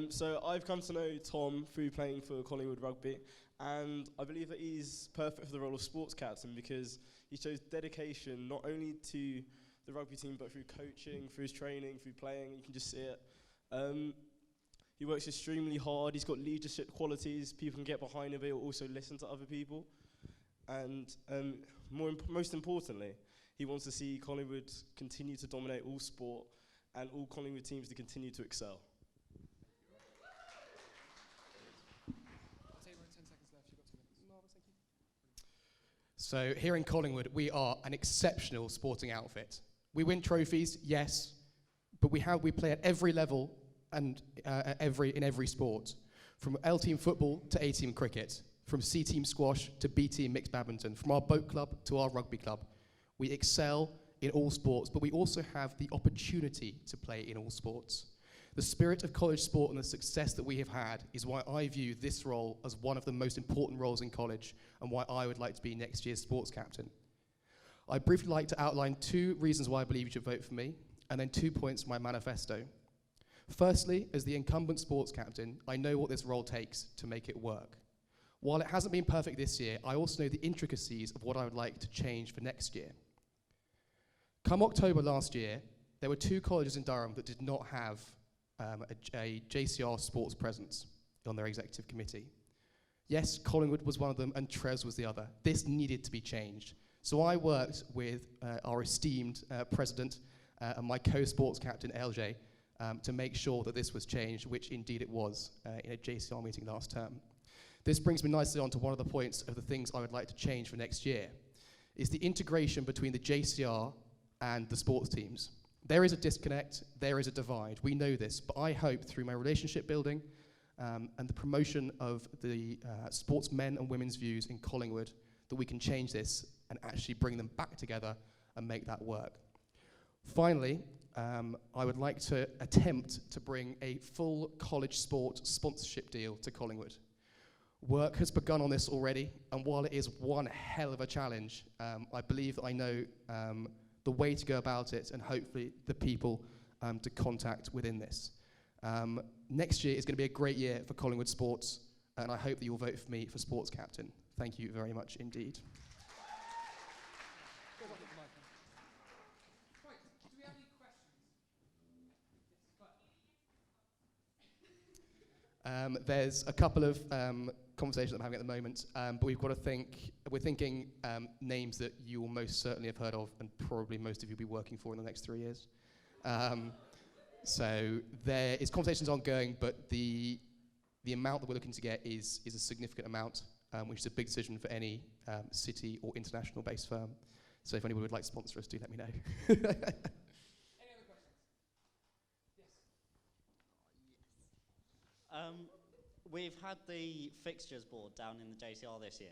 So I've come to know Tom through playing for Collingwood Rugby, and I believe that he's perfect for the role of sports captain because he shows dedication not only to the rugby team but through coaching, through his training, through playing. You can just see it. He works extremely hard. He's got leadership qualities. People can get behind him, but he'll also listen to other people. And most importantly, he wants to see Collingwood continue to dominate all sport and all Collingwood teams to continue to excel. So here in Collingwood, we are an exceptional sporting outfit. We win trophies, yes, but we play at every level and in every sport, from L-team football to A-team cricket, from C-team squash to B-team mixed badminton, from our boat club to our rugby club. We excel in all sports, but we also have the opportunity to play in all sports. The spirit of college sport and the success that we have had is why I view this role as one of the most important roles in college and why I would like to be next year's sports captain. I'd briefly like to outline 2 reasons why I believe you should vote for me, and then 2 points from my manifesto. Firstly, as the incumbent sports captain, I know what this role takes to make it work. While it hasn't been perfect this year, I also know the intricacies of what I would like to change for next year. Come October last year, there were 2 colleges in Durham that did not have a JCR sports presence on their executive committee. Yes, Collingwood was one of them and Trez was the other. This needed to be changed. So I worked with our esteemed president and my co-sports captain, LJ, to make sure that this was changed, which indeed it was in a JCR meeting last term. This brings me nicely on to one of the points of the things I would like to change for next year, is the integration between the JCR and the sports teams. There is a disconnect, there is a divide, we know this, but I hope through my relationship building and the promotion of the sportsmen and women's views in Collingwood that we can change this and actually bring them back together and make that work. Finally, I would like to attempt to bring a full college sport sponsorship deal to Collingwood. Work has begun on this already, and while it is one hell of a challenge, I believe that I know the way to go about it and hopefully the people to contact within this. Next year is going to be a great year for Collingwood sports, and I hope that you'll vote for me for sports captain. Thank you very much indeed. There's a couple of conversations I'm having at the moment, but we're thinking names that you will most certainly have heard of and probably most of you will be working for in the next 3 years. So there is conversations ongoing, but the amount that we're looking to get is a significant amount, which is a big decision for any city or international based firm. So if anyone would like to sponsor us, do let me know. We've had the fixtures board down in the JCR this year.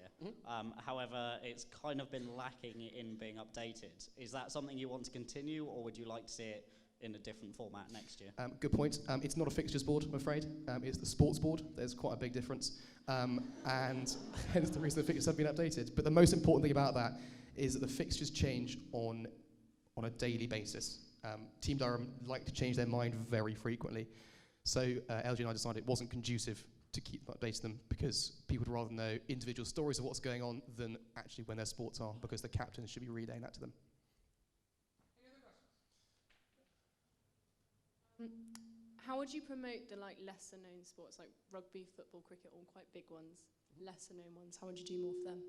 However, it's kind of been lacking in being updated. Is that something you want to continue, or would you like to see it in a different format next year? Good point. It's not a fixtures board, I'm afraid. It's the sports board. There's quite a big difference. And hence the reason the fixtures have been updated. But the most important thing about that is that the fixtures change on a daily basis. Team Durham like to change their mind very frequently. So LG and I decided it wasn't conducive to keep updating them because people would rather know individual stories of what's going on than actually when their sports are, because the captains should be relaying that to them. Any other questions? How would you promote the lesser known sports like rugby, football, cricket, all quite big ones, lesser known ones? How would you do more for them?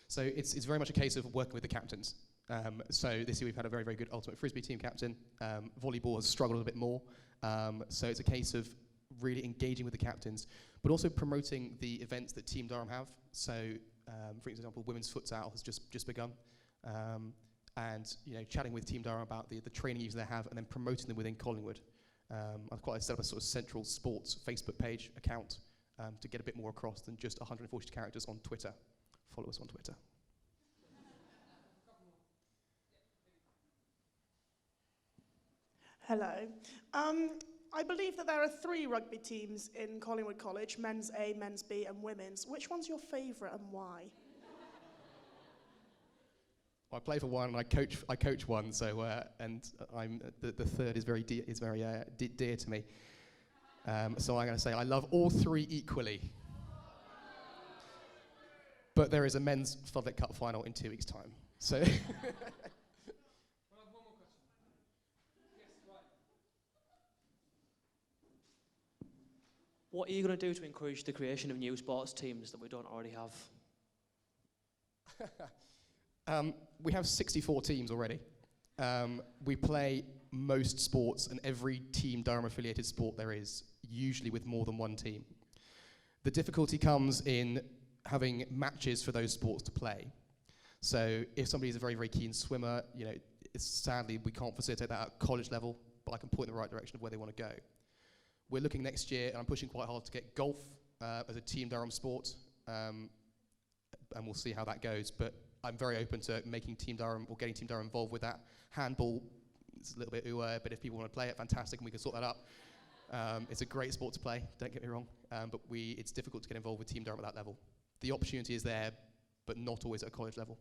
So it's very much a case of working with the captains. So this year we've had a very, very good ultimate frisbee team captain. Volleyball has struggled a bit more. So it's a case of really engaging with the captains, but also promoting the events that Team Durham have. So, for example, women's futsal has just begun, and chatting with Team Durham about the training users they have, and then promoting them within Collingwood. I've quite set up a sort of central sports Facebook page account to get a bit more across than just 140 characters on Twitter. Follow us on Twitter. Hello. I believe that there are 3 rugby teams in Collingwood College, men's A, men's B and women's. Which one's your favourite and why? I play for one and I coach one, so and I'm the third is very dear to me. So I'm going to say I love all three equally. But there is a men's Floodlit Cup final in 2 weeks' time. So What are you going to do to encourage the creation of new sports teams that we don't already have? We have 64 teams already. We play most sports and every Team Durham-affiliated sport there is, usually with more than one team. The difficulty comes in having matches for those sports to play. So if somebody's a very, very keen swimmer, sadly we can't facilitate that at college level, but I can point in the right direction of where they want to go. We're looking next year, and I'm pushing quite hard to get golf as a Team Durham sport, and we'll see how that goes. But I'm very open to making Team Durham or getting Team Durham involved with that. Handball, it's a little bit but if people want to play it, fantastic, and we can sort that out. It's a great sport to play, don't get me wrong, but it's difficult to get involved with Team Durham at that level. The opportunity is there, but not always at a college level.